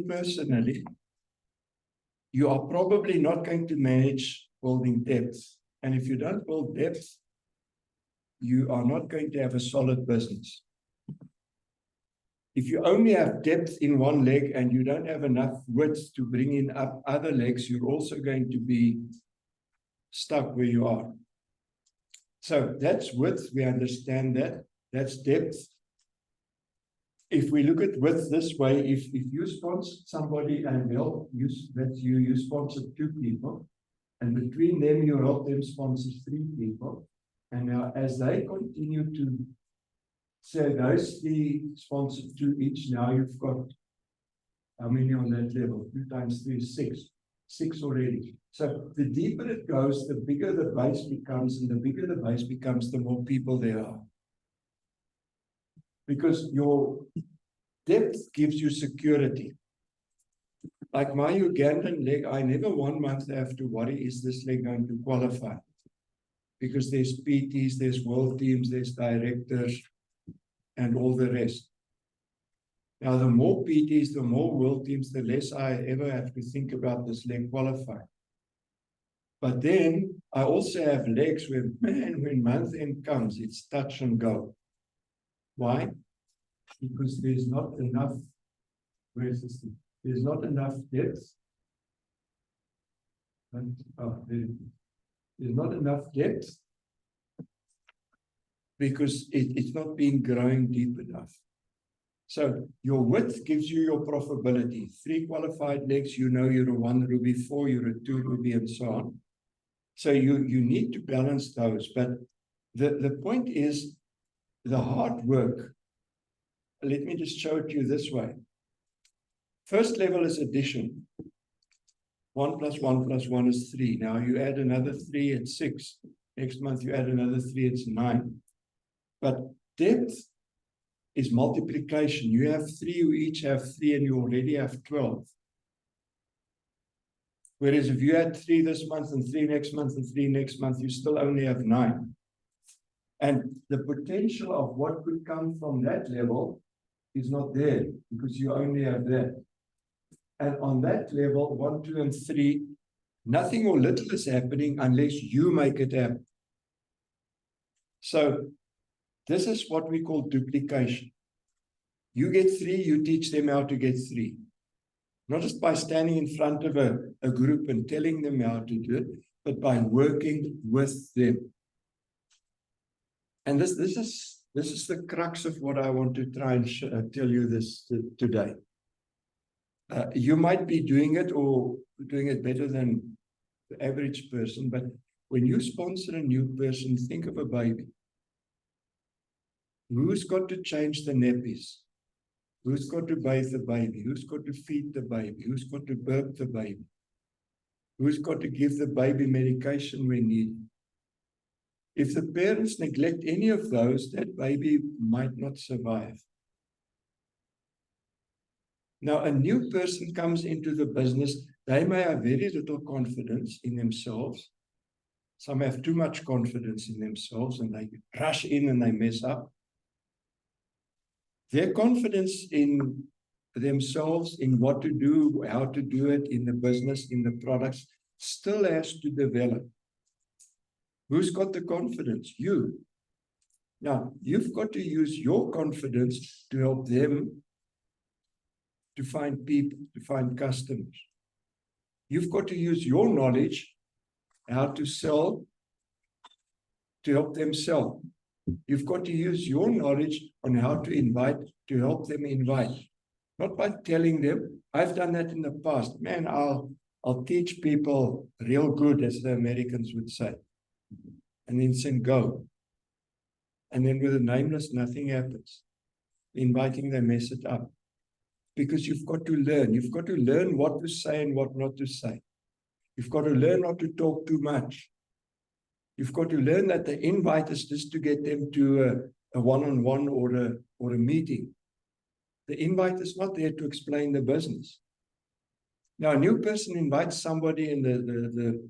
personally, you are probably not going to manage building depth. And if you don't build depth, you are not going to have a solid business. If you only have depth in one leg and you don't have enough width to bring in up other legs, you're also going to be stuck where you are. So that's width, we understand that. That's depth. If we look at width this way, if you sponsor somebody and help you, you sponsor 2 people, and between them you help them sponsor 3 people. And now as they continue to say those 3 sponsor 2 each, now you've got how many on that level? 2 times 3 is 6. 6 already. So the deeper it goes, the bigger the base becomes, and the bigger the base becomes, the more people there are. Because your depth gives you security. Like my Ugandan leg, I never 1 month have to worry, is this leg going to qualify? Because there's PTs, there's world teams, there's directors, and all the rest. Now, the more PTs, the more world teams, the less I ever have to think about this leg qualifying. But then I also have legs where, man, when month end comes, it's touch and go. Why? Because there's not enough, where's this thing? There's not enough depth. There's not enough depth because it's not being growing deep enough. So your width gives you your profitability. 3 qualified legs, you know you're a 1 ruby, 4, you're a 2 ruby, and so on. So you need to balance those. But the point is the hard work. Let me just show it to you this way. First level is addition. 1 plus 1 plus 1 is 3. Now you add another 3, it's 6. Next month you add another 3, it's 9. But depth is multiplication. You have 3, you each have 3, and you already have 12. Whereas if you had 3 this month and 3 next month and 3 next month, you still only have 9. And the potential of what could come from that level is not there because you only have that. And on that level, 1, 2, and 3, nothing or little is happening unless you make it happen. So this is what we call duplication. You get 3, you teach them how to get 3. Not just by standing in front of a group and telling them how to do it, but by working with them. And this is the crux of what I want to try and tell you this today. You might be doing it or doing it better than the average person, but when you sponsor a new person, think of a baby. Who's got to change the nappies? Who's got to bathe the baby? Who's got to feed the baby? Who's got to burp the baby? Who's got to give the baby medication when needed? If the parents neglect any of those, that baby might not survive. Now, a new person comes into the business. They may have very little confidence in themselves. Some have too much confidence in themselves and they rush in and they mess up. Their confidence in themselves, in what to do, how to do it in the business, in the products, still has to develop. Who's got the confidence? You. Now, you've got to use your confidence to help them to find people, to find customers. You've got to use your knowledge how to sell to help them sell. You've got to use your knowledge on how to invite to help them invite. Not by telling them, I've done that in the past. Man, I'll teach people real good, as the Americans would say. And then send go. And then with the nameless, nothing happens. Inviting, they mess it up. Because you've got to learn. You've got to learn what to say and what not to say. You've got to learn not to talk too much. You've got to learn that the invite is just to get them to a one-on-one or a meeting. The invite is not there to explain the business. Now, a new person invites somebody and the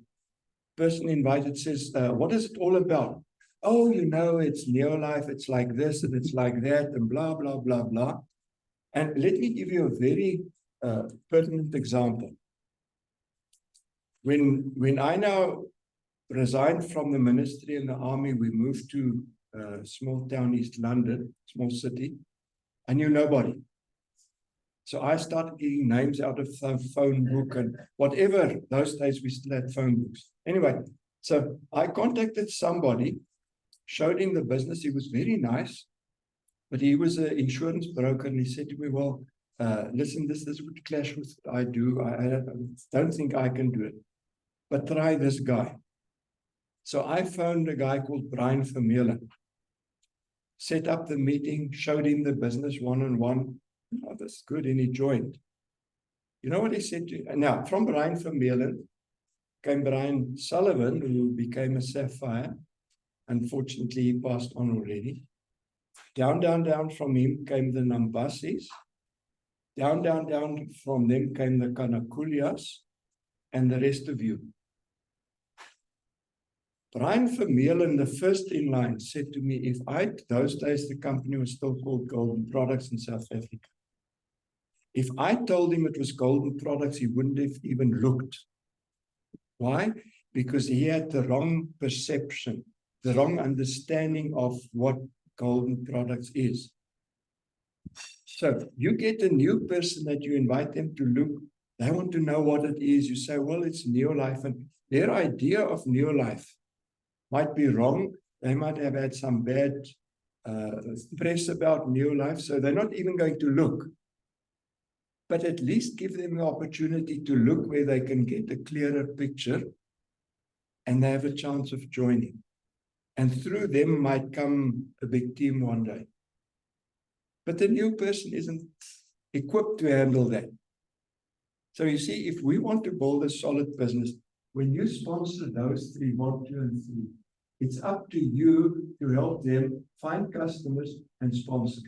person invited says, what is it all about? Oh, you know, it's Neolife, it's like this and it's like that and blah, blah, blah, blah. And let me give you a very pertinent example. When I now resigned from the ministry and the army, we moved to a small town, East London, small city. I knew nobody. So I started getting names out of the phone book and whatever. Those days we still had phone books. Anyway, so I contacted somebody, showed him the business. He was very nice, but he was an insurance broker, and he said to me, well, listen, this would clash with what I do. I don't think I can do it, but try this guy. So I phoned a guy called Brian Vermeulen, set up the meeting, showed him the business one-on-one. Oh, that's good, and he joined. You know what he said to you? Now, from Brian Vermeulen came Brian Sullivan, who became a Sapphire. Unfortunately, he passed on already. Down from him came the Nambasis. Down from them came the Kanakulias and the rest of you. Brian Vermeulen, the first in line, said to me, those days the company was still called Golden Products in South Africa. If I told him it was Golden Products, he wouldn't have even looked. Why? Because he had the wrong perception, the wrong understanding of what Golden Products is. So you get a new person that you invite them to look, they want to know what it is. You say, well, it's Neolife, and their idea of Neolife might be wrong. They might have had some bad press about Neolife, so they're not even going to look. But at least give them the opportunity to look where they can get a clearer picture, and they have a chance of joining. And through them might come a big team one day. But the new person isn't equipped to handle that. So you see, if we want to build a solid business, when you sponsor those three, 1, 2, and 3, it's up to you to help them find customers and sponsor.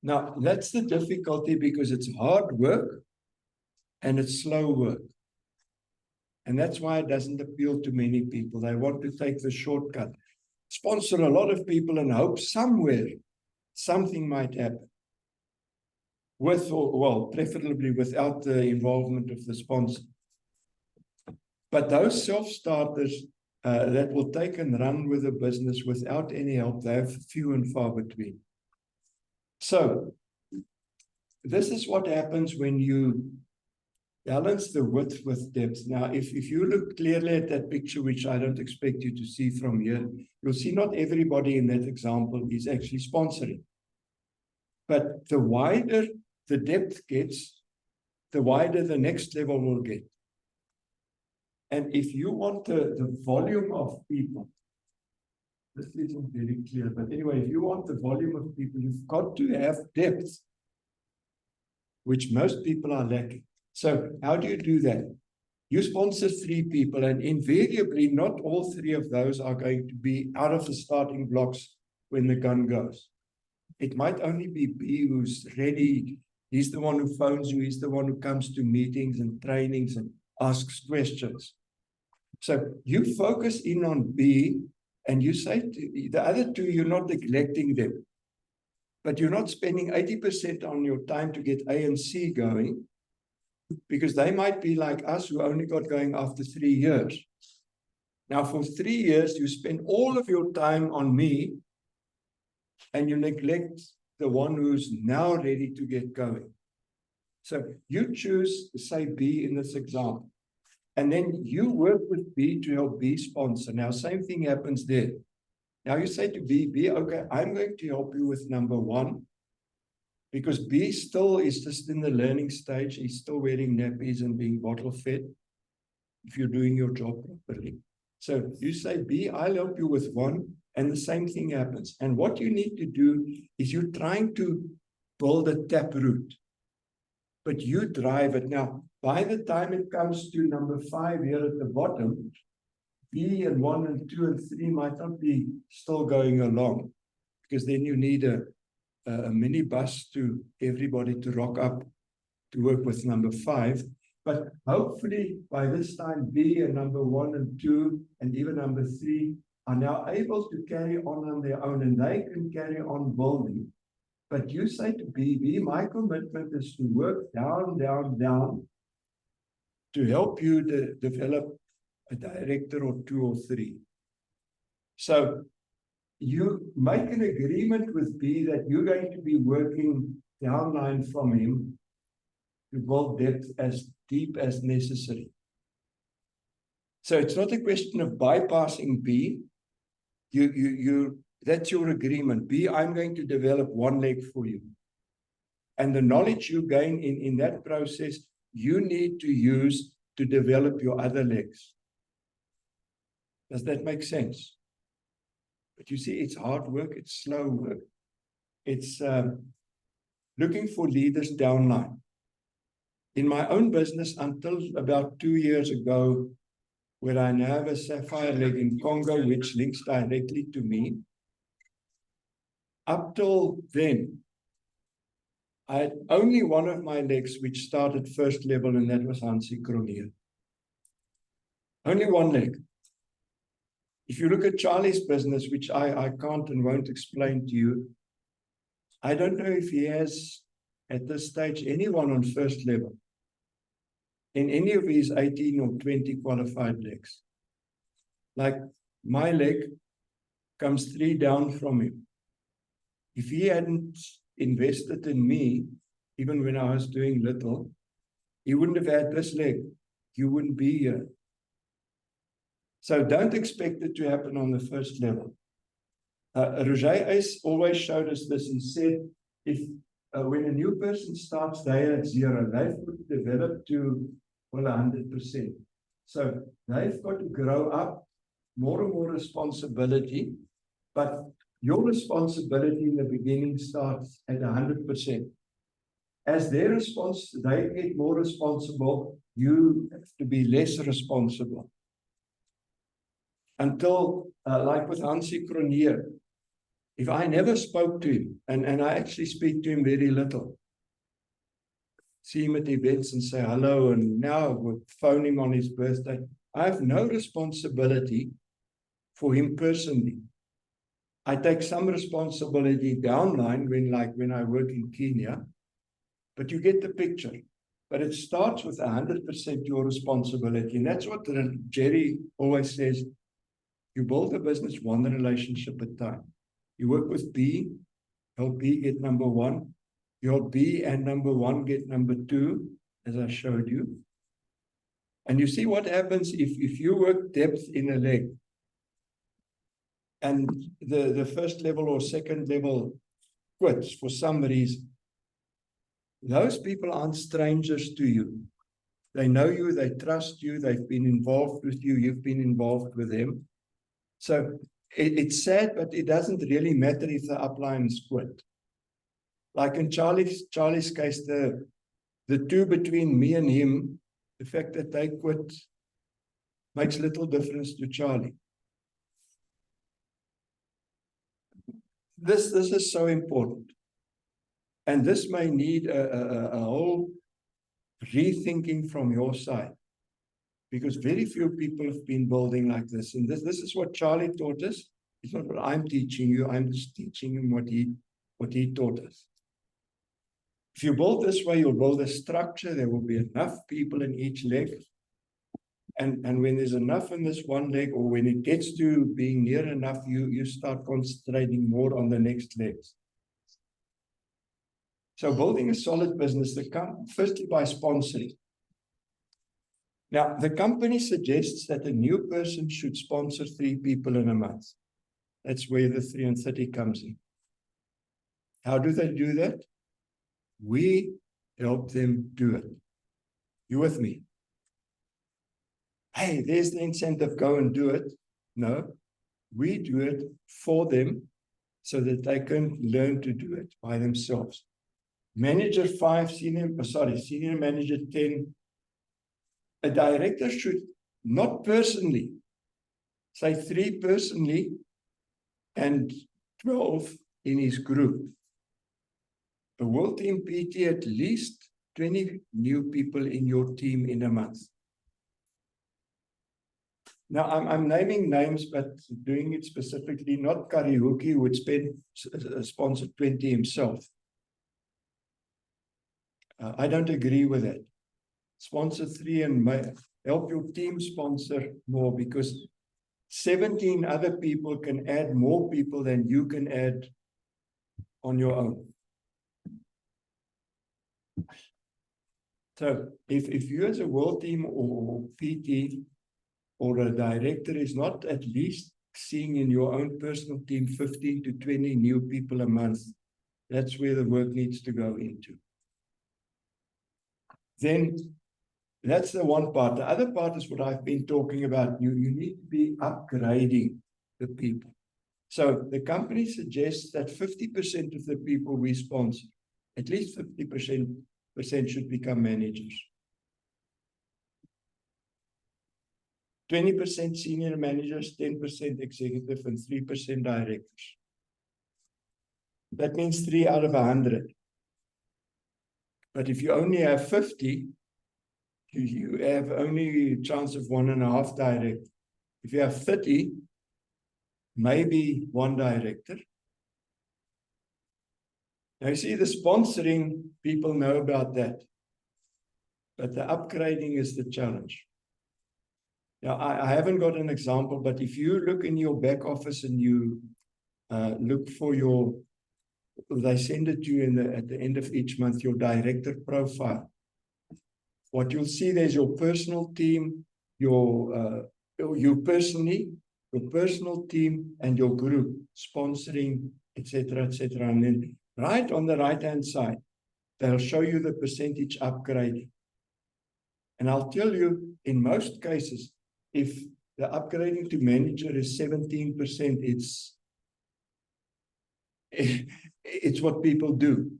Now, that's the difficulty, because it's hard work and it's slow work. And that's why it doesn't appeal to many people. They want to take the shortcut, sponsor a lot of people and hope somewhere something might happen. Preferably without the involvement of the sponsor. But those self-starters that will take and run with a business without any help, they have few and far between. So this is what happens when you balance the width with depth. Now, if you look clearly at that picture, which I don't expect you to see from here, you'll see not everybody in that example is actually sponsoring. But the wider the depth gets, the wider the next level will get. And if you want the volume of people, this isn't very clear, but anyway, if you want the volume of people, you've got to have depth, which most people are lacking. So how do you do that? You sponsor 3 people, and invariably not all 3 of those are going to be out of the starting blocks when the gun goes. It might only be B who's ready. He's the one who phones you. He's the one who comes to meetings and trainings and asks questions. So you focus in on B, and you say to the other 2, you're not neglecting them, but you're not spending 80% on your time to get A and C going, because they might be like us who only got going after 3 years. Now, for 3 years, you spend all of your time on me, and you neglect the one who's now ready to get going. So you choose, say, B in this example, and then you work with B to help B sponsor. Now, same thing happens there. Now you say to B, okay, I'm going to help you with number 1, because B still is just in the learning stage. He's still wearing nappies and being bottle fed, if you're doing your job properly. So you say, B, I'll help you with 1, and the same thing happens. And what you need to do is you're trying to build a taproot, but you drive it. Now, by the time it comes to number 5 here at the bottom, B and 1 and 2 and 3 might not be still going along, because then you need a minibus to everybody to rock up to work with number 5. But hopefully by this time, B and number 1 and 2 and even number 3 are now able to carry on their own, and they can carry on building But you say to B, my commitment is to work down, down, down to help you develop a director or 2 or 3. So you make an agreement with B that you're going to be working downline from him to build depth as deep as necessary. So it's not a question of bypassing B. That's your agreement. B, I'm going to develop one leg for you. And the knowledge you gain in that process, you need to use to develop your other legs. Does that make sense? But you see, it's hard work, it's slow work. It's looking for leaders downline. In my own business, until about 2 years ago, where I now have a sapphire leg in Congo, which links directly to me, up till then, I had only one of my legs which started first level, and that was Hansie Cronje. Only one leg. If you look at Charlie's business, which I can't and won't explain to you, I don't know if he has, at this stage, anyone on first level in any of his 18 or 20 qualified legs. Like my leg comes 3 down from him. If he hadn't invested in me, even when I was doing little, he wouldn't have had this leg. You wouldn't be here. So don't expect it to happen on the first level. Roger Ace always showed us this. He said, if when a new person starts, they are at 0. They've got to develop to 100%. So they've got to grow up, more and more responsibility, but your responsibility in the beginning starts at 100%. As their response, they get more responsible, you have to be less responsible. Until, like with Hansie Cronje, if I never spoke to him, and I actually speak to him very little, see him at events and say hello, and now would phone him on his birthday, I have no responsibility for him personally. I take some responsibility downline when I work in Kenya, but you get the picture. But it starts with 100% your responsibility. And that's what Jerry always says. You build a business one relationship at a time. You work with B, help B get number 1. You help B and number 1 get number 2, as I showed you. And you see what happens if you work depth in a leg, and the first level or second level quits for some reason. Those people aren't strangers to you. They know you, they trust you, they've been involved with you, you've been involved with them. So it's sad, but it doesn't really matter if the upline is quit. Like in Charlie's case, the 2 between me and him, the fact that they quit makes little difference to Charlie. This is so important. And this may need a whole rethinking from your side, because very few people have been building like this. And this is what Charlie taught us. It's not what I'm teaching you. I'm just teaching him what he taught us. If you build this way, you'll build a structure. There will be enough people in each leg. And when there's enough in this one leg, or when it gets to being near enough, you start concentrating more on the next legs. So building a solid business, firstly by sponsoring. Now, the company suggests that a new person should sponsor 3 people in a month. That's where the 3 and 30 comes in. How do they do that? We help them do it. You with me? Hey, there's the incentive, go and do it. No, we do it for them so that they can learn to do it by themselves. Manager 5, senior manager 10. A director should not personally, say 3 personally and 12 in his group. A World Team PT, at least 20 new people in your team in a month. Now, I'm naming names, but doing it specifically, not Kariuki, who would sponsor 20 himself. I don't agree with that. Sponsor 3 and help your team sponsor more, because 17 other people can add more people than you can add on your own. So if you as a world team or PT or a director is not at least seeing in your own personal team 15 to 20 new people a month, that's where the work needs to go into. Then that's the one part. The other part is what I've been talking about. You need to be upgrading the people. So the company suggests that 50% of the people we sponsor, at least 50% should become managers. 20% senior managers, 10% executive, and 3% directors. That means 3 out of 100. But if you only have 50, you have only a chance of 1.5 directors. If you have 30, maybe 1 director. Now you see, the sponsoring, people know about that. But the upgrading is the challenge. Now, I haven't got an example, but if you look in your back office and you look for your, they send it to you at the end of each month, your director profile. What you'll see, there's your personal team, you personally, your personal team and your group, sponsoring, etc., etc. And then right on the right-hand side, they'll show you the percentage upgrading. And I'll tell you, in most cases, if the upgrading to manager is 17%, it's what people do.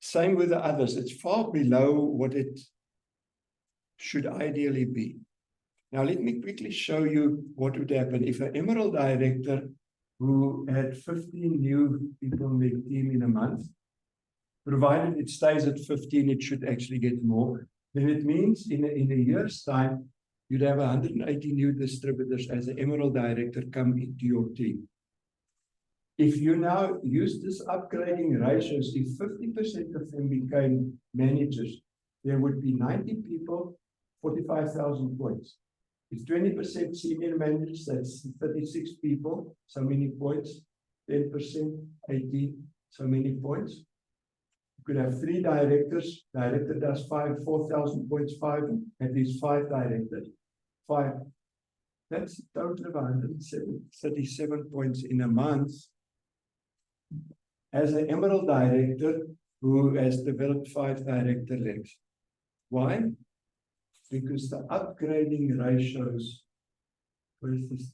Same with the others. It's far below what it should ideally be. Now, let me quickly show you what would happen if an Emerald director who had 15 new people in their team in a month, provided it stays at 15, it should actually get more. Then it means in a year's time, you'd have 180 new distributors as an Emerald director come into your team. If you now use this upgrading ratios, if 50% of them became managers, there would be 90 people, 45,000 points. If 20% senior managers, that's 36 people, so many points. 10%, 18, so many points. You could have 3 directors. Director does 4,000 points, 5, at least 5 directors. 5. That's a total of 137 points in a month. As an Emerald director who has developed 5 director legs. Why? Because the upgrading ratios, where is this?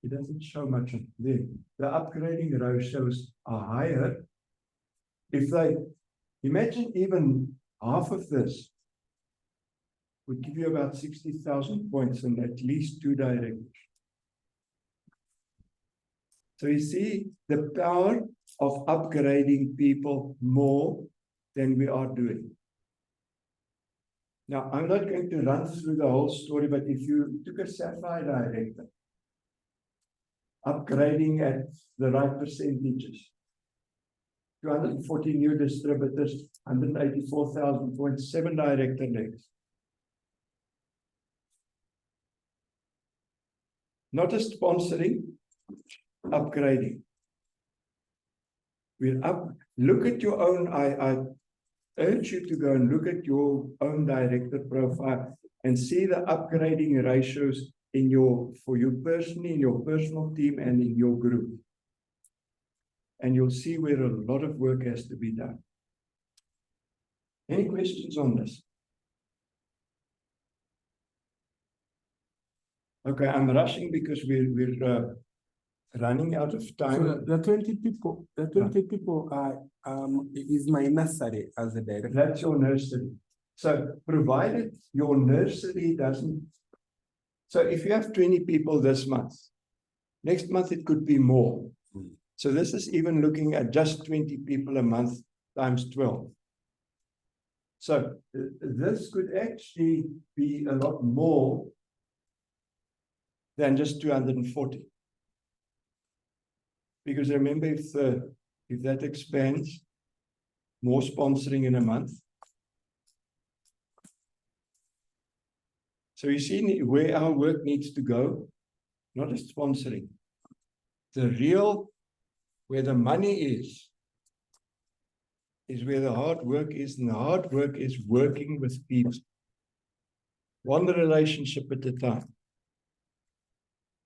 It doesn't show much of there. The upgrading ratios are higher. If they, imagine even half of this would give you about 60,000 points and at least 2 directors. So you see the power of upgrading people more than we are doing. Now, I'm not going to run through the whole story, but if you took a Sapphire director, upgrading at the right percentages, 240 new distributors, 184,000 points, 7 director legs. Not a sponsoring, upgrading. We're up. Look at your own. I urge you to go and look at your own director profile and see the upgrading ratios in for you personally, in your personal team, and in your group. And you'll see where a lot of work has to be done. Any questions on this? Okay, I'm rushing because we're running out of time. So the 20 people are is my nursery as a director. That's your nursery. So provided your nursery doesn't. So if you have 20 people this month, next month it could be more. So this is even looking at just 20 people a month times 12. So this could actually be a lot more than just 240. Because remember, if that expands, more sponsoring in a month. So you see where our work needs to go, not just sponsoring. The real, where the money is where the hard work is, and the hard work is working with people. One relationship at a time.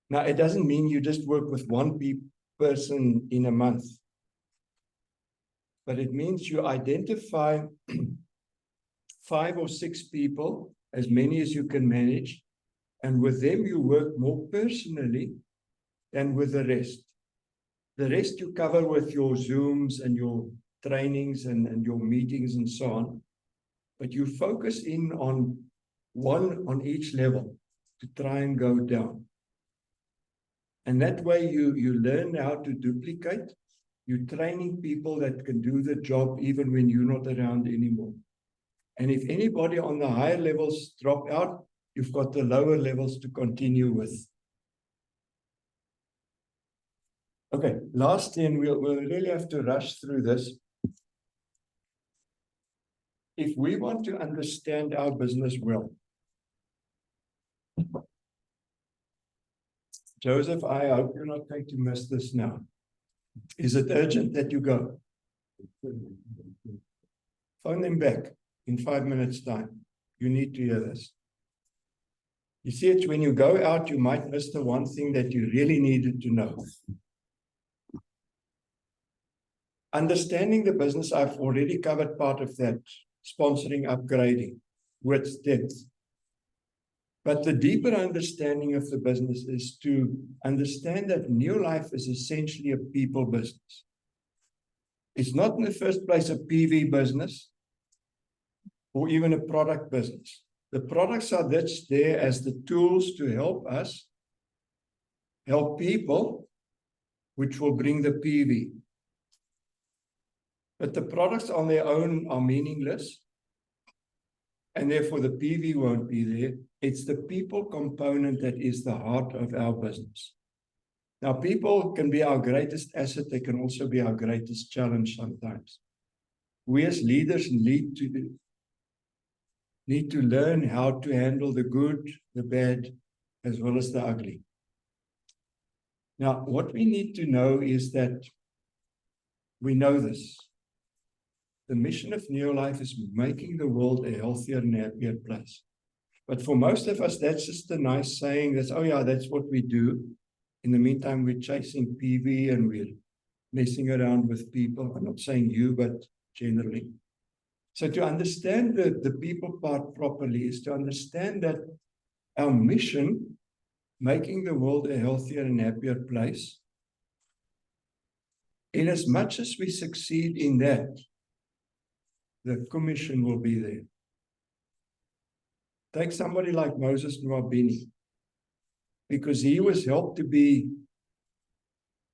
Now, it doesn't mean you just work with one person in a month, but it means you identify 5 or 6 people, as many as you can manage, and with them you work more personally than with the rest. The rest you cover with your Zooms and your trainings and your meetings and so on, but you focus in on one on each level to try and go down. And that way you learn how to duplicate. You're training people that can do the job even when you're not around anymore. And if anybody on the higher levels drop out, you've got the lower levels to continue with. Okay, lastly, and we'll really have to rush through this. If we want to understand our business well, Joseph, I hope you're not going to miss this now. Is it urgent that you go? Phone them back in 5 minutes' time. You need to hear this. You see, it's when you go out, you might miss the one thing that you really needed to know. Understanding the business, I've already covered part of that. Sponsoring, upgrading, width, depth. But the deeper understanding of the business is to understand that New Life is essentially a people business. It's not in the first place a PV business or even a product business. The products are that's there as the tools to help us help people, which will bring the PV. But the products on their own are meaningless, and therefore the PV won't be there. It's the people component that is the heart of our business. Now, people can be our greatest asset. They can also be our greatest challenge sometimes. We as leaders need to learn how to handle the good, the bad, as well as the ugly. Now, what we need to know is that we know this. The mission of New Life is making the world a healthier and happier place. But for most of us, that's just a nice saying. That's, oh yeah, that's what we do. In the meantime, we're chasing PV and we're messing around with people. I'm not saying you, but generally. So to understand the people part properly is to understand that our mission, making the world a healthier and happier place, in as much as we succeed in that, the commission will be there. Take somebody like Moses Nwabini, because he was helped to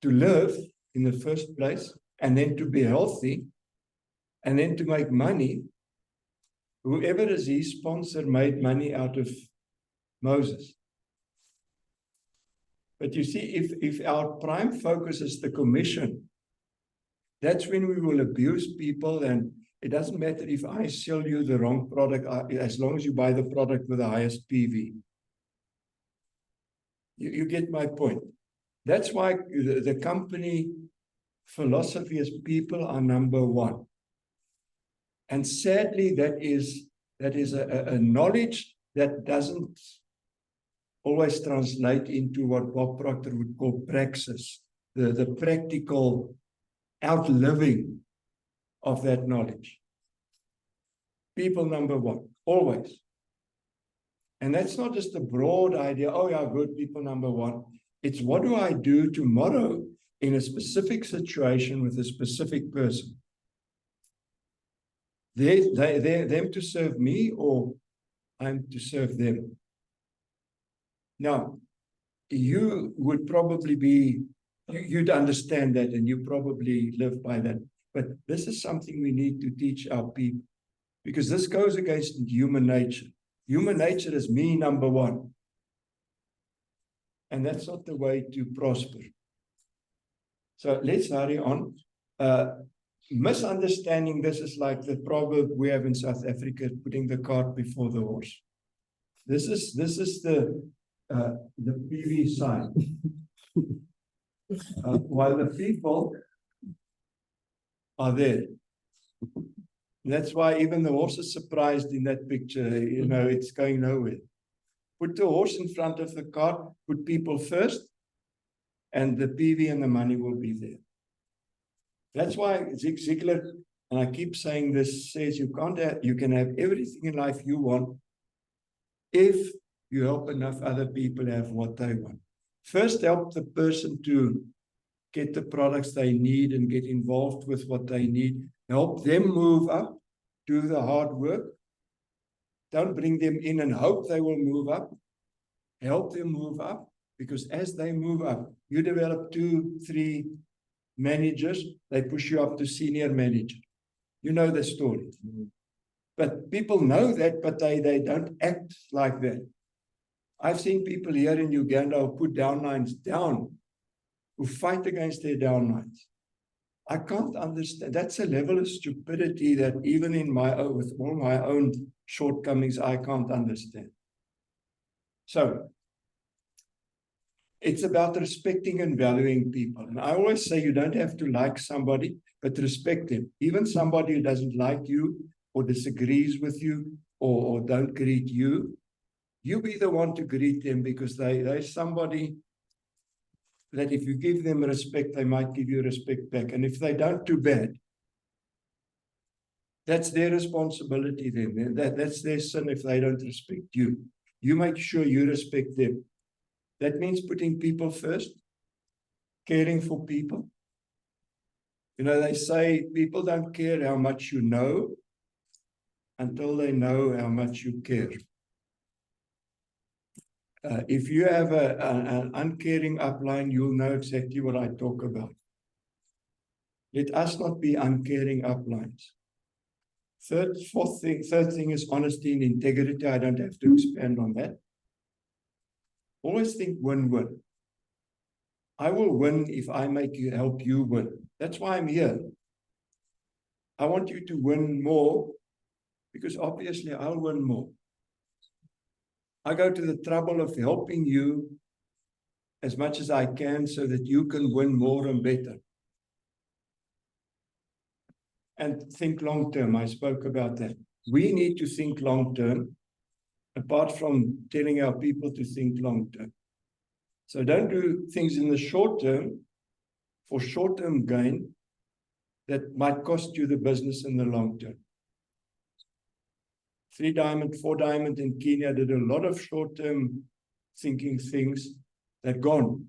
live in the first place, and then to be healthy, and then to make money. Whoever is his sponsor made money out of Moses. But you see, if our prime focus is the commission, that's when we will abuse people, and it doesn't matter if I sell you the wrong product, as long as you buy the product with the highest PV. You get my point. That's why the company philosophy is people are number one. And sadly, that is a knowledge that doesn't always translate into what Bob Proctor would call praxis, the practical outliving of that knowledge. People number one, always. And that's not just a broad idea, oh yeah, good, people number one. It's what do I do tomorrow in a specific situation with a specific person? They're them to serve me, or I'm to serve them. Now, you would probably you'd understand that, and you probably live by that. But this is something we need to teach our people, because this goes against human nature. Human nature is me number one. And that's not the way to prosper. So let's hurry on. Misunderstanding this is like the proverb we have in South Africa, putting the cart before the horse. This is the PV side. While the people are there. That's why even the horse is surprised in that picture. You know, it's going nowhere. Put the horse in front of the cart, put people first, and the PV and the money will be there. That's why Zig Ziglar, and I keep saying this, says you can have everything in life you want if you help enough other people have what they want. First, help the person to get the products they need and get involved with what they need. Help them move up, do the hard work. Don't bring them in and hope they will move up. Help them move up, because as they move up, you develop 2, 3 managers, they push you up to senior manager. You know the story. But people know that, but they don't act like that. I've seen people here in Uganda who put downlines down, who fight against their downlines. I can't understand. That's a level of stupidity that even in with all my own shortcomings, I can't understand. So it's about respecting and valuing people. And I always say you don't have to like somebody, but respect them. Even somebody who doesn't like you or disagrees with you or don't greet you, you be the one to greet them, because they're somebody that if you give them respect, they might give you respect back. And if they don't, too bad. That's their responsibility then. That's their sin if they don't respect you. You make sure you respect them. That means putting people first, caring for people. You know, they say people don't care how much you know until they know how much you care. If you have an uncaring upline, you'll know exactly what I talk about. Let us not be uncaring uplines. Third thing is honesty and integrity. I don't have to expand on that. Always think win-win. I will win if I help you win. That's why I'm here. I want you to win more, because obviously I'll win more. I go to the trouble of helping you as much as I can so that you can win more and better. And think long term. I spoke about that. We need to think long term, apart from telling our people to think long term. So don't do things in the short term for short term gain that might cost you the business in the long term. 3 Diamond, 4 Diamond in Kenya did a lot of short term thinking things that gone.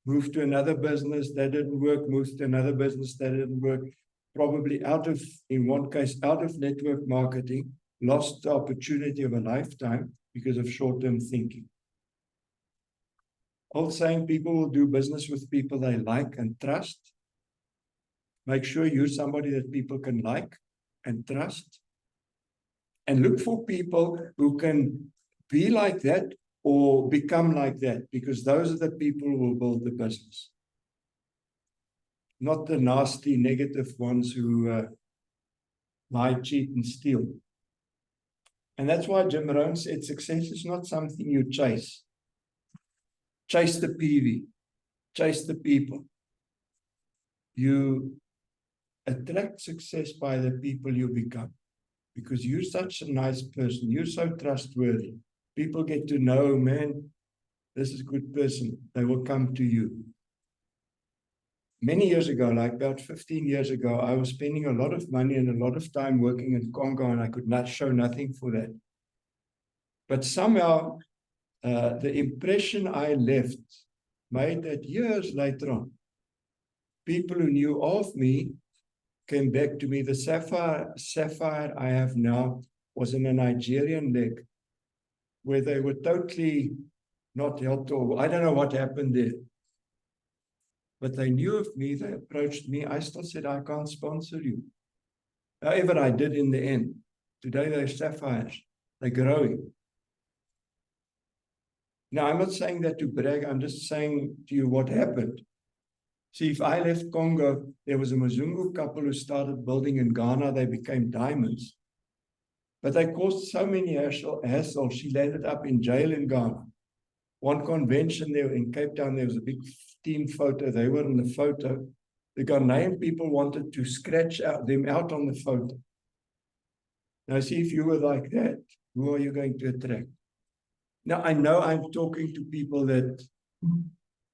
Moved to another business, that didn't work. Moved to another business, that didn't work. Probably in one case, out of network marketing, lost the opportunity of a lifetime because of short-term thinking. Old saying, people will do business with people they like and trust. Make sure you're somebody that people can like and trust. And look for people who can be like that or become like that, because those are the people who will build the business. Not the nasty, negative ones who lie, cheat, and steal. And that's why Jim Rohn said success is not something you chase. Chase the PV. Chase the people. You attract success by the people you become, because you're such a nice person. You're so trustworthy. People get to know, man, this is a good person. They will come to you. Many years ago, like about 15 years ago, I was spending a lot of money and a lot of time working in Congo, and I could not show nothing for that. But somehow, the impression I left made that years later on, people who knew of me came back to me. The sapphire I have now was in a Nigerian leg, where they were totally not helped, or I don't know what happened there. But they knew of me, they approached me. I still said, I can't sponsor you. However, I did in the end. Today, they're sapphires. They're growing. Now, I'm not saying that to brag. I'm just saying to you what happened. See, if I left Congo, there was a Mzungu couple who started building in Ghana. They became diamonds. But they caused so many hassles. She ended up in jail in Ghana. One convention there in Cape Town, there was a big team photo. They were in the photo. The Ghanaian people wanted to scratch them out on the photo. Now, see, if you were like that, who are you going to attract? Now, I know I'm talking to people that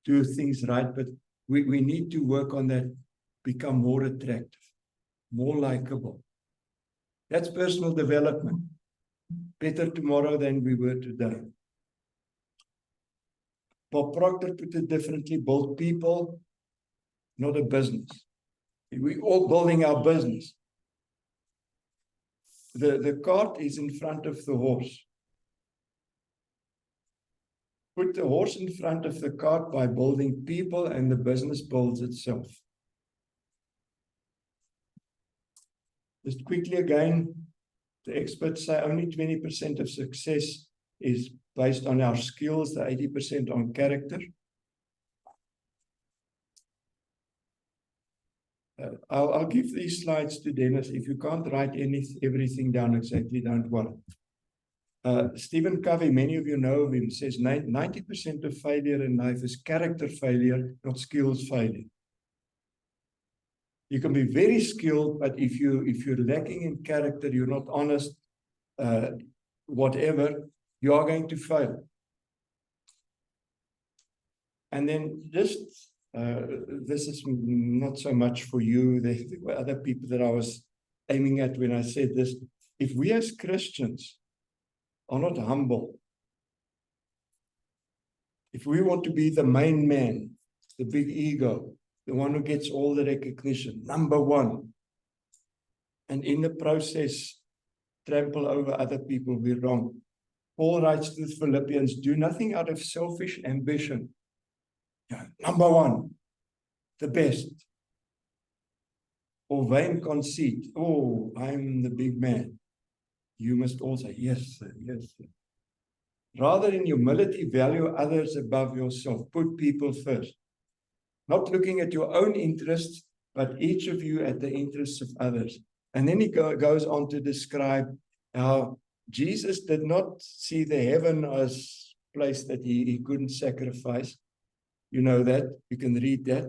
do things right, but we need to work on that, become more attractive, more likable. That's personal development. Better tomorrow than we were today. Bob Proctor put it differently, build people, not a business. We're all building our business. The cart is in front of the horse. Put the horse in front of the cart by building people, and the business builds itself. Just quickly again, the experts say only 20% of success is based on our skills, the 80% on character. I'll give these slides to Dennis. If you can't write everything down exactly, don't worry. Stephen Covey, many of you know of him, says 90% of failure in life is character failure, not skills failure. You can be very skilled, but if you're lacking in character, you're not honest, whatever, you are going to fail. And then just, this is not so much for you. There were other people that I was aiming at when I said this. If we as Christians are not humble, if we want to be the main man, the big ego, the one who gets all the recognition, number one, and in the process trample over other people, we're wrong. Paul writes to the Philippians, do nothing out of selfish ambition. Yeah, number one, the best. Or vain conceit. Oh, I'm the big man. You must also, yes, sir, yes, sir. Rather, in humility, value others above yourself. Put people first. Not looking at your own interests, but each of you at the interests of others. And then he goes on to describe how Jesus did not see the heaven as a place that he couldn't sacrifice. You know that. You can read that.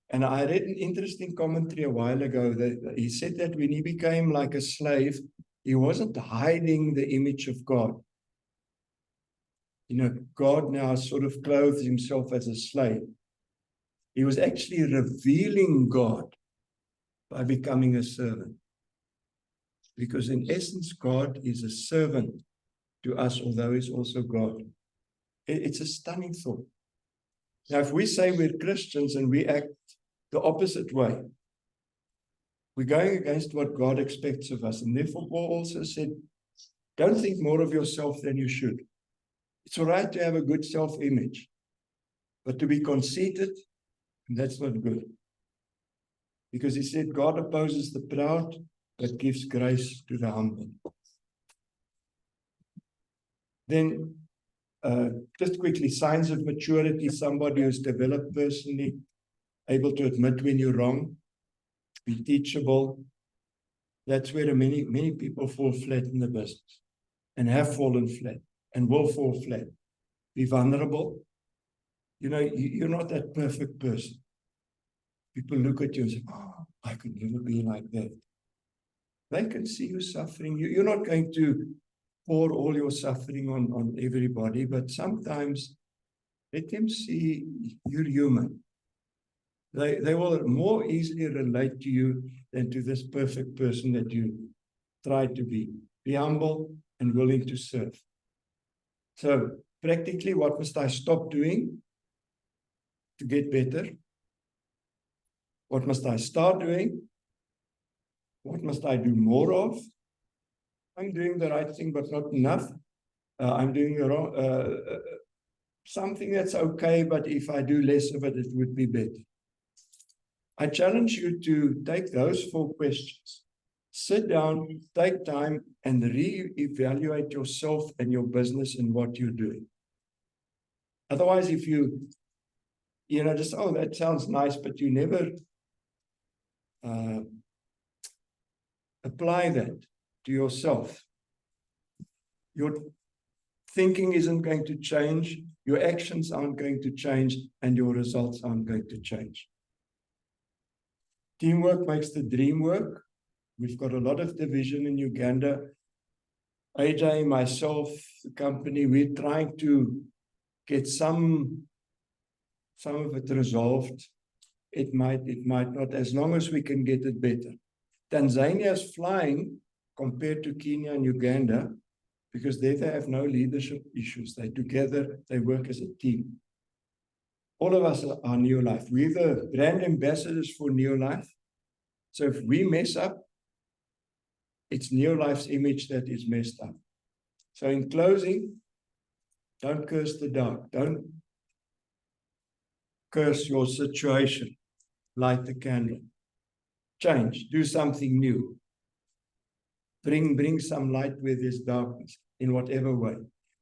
And I read an interesting commentary a while ago that he said that when he became like a slave, he wasn't hiding the image of God. You know, God now sort of clothes himself as a slave. He was actually revealing God by becoming a servant. Because in essence, God is a servant to us, although he's also God. It's a stunning thought. Now, if we say we're Christians and we act the opposite way, we're going against what God expects of us. And therefore, Paul also said, don't think more of yourself than you should. It's all right to have a good self-image, but to be conceited, that's not good. Because he said, God opposes the proud, but gives grace to the humble. Then, just quickly, signs of maturity, somebody who's developed personally, able to admit when you're wrong, be teachable. That's where many people fall flat in the business and have fallen flat and will fall flat. Be vulnerable. You know, you're not that perfect person. People look at you and say, oh, I could never be like that. They can see you suffering. You're not going to pour all your suffering on everybody, but sometimes let them see you're human. They will more easily relate to you than to this perfect person that you try to be. Be humble and willing to serve. So practically, what must I stop doing to get better? What must I start doing? What must I do more of? I'm doing the right thing, but not enough. I'm doing the wrong, something that's okay, but if I do less of it, it would be better. I challenge you to take those 4 questions. Sit down, take time, and re-evaluate yourself and your business and what you're doing. Otherwise, if you just, oh, that sounds nice, but you never apply that to yourself. Your thinking isn't going to change, your actions aren't going to change, and your results aren't going to change. Teamwork makes the dream work. We've got a lot of division in Uganda. AJ, myself, the company, we're trying to get some of it resolved. It might not, as long as we can get it better. Tanzania is flying compared to Kenya and Uganda because there they have no leadership issues. They together, they work as a team. All of us are Neolife. We're the brand ambassadors for Neolife. So if we mess up, it's Neolife's image that is messed up. So in closing, don't curse the dark. Don't curse your situation. Light the candle. Change. Do something new. Bring some light where there's darkness in whatever way.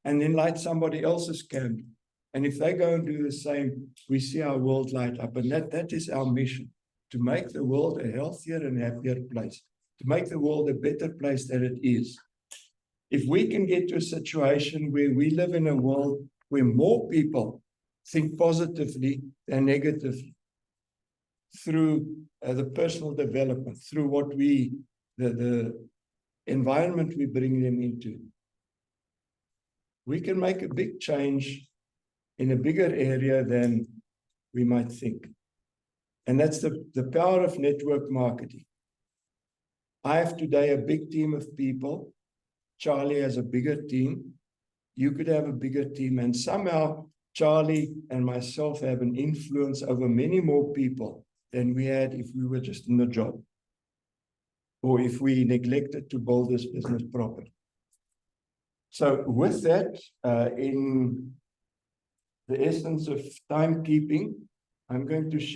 And then light somebody else's candle. And if they go and do the same, we see our world light up. And that is our mission, to make the world a healthier and happier place, to make the world a better place than it is. If we can get to a situation where we live in a world where more people think positively than negatively, through the personal development, through what the environment we bring them into, we can make a big change in a bigger area than we might think. And that's the power of network marketing. I have today a big team of people. Charlie has a bigger team. You could have a bigger team, and somehow Charlie and myself have an influence over many more people than we had if we were just in the job, or if we neglected to build this business properly. So with that, in the essence of timekeeping, I'm going to shut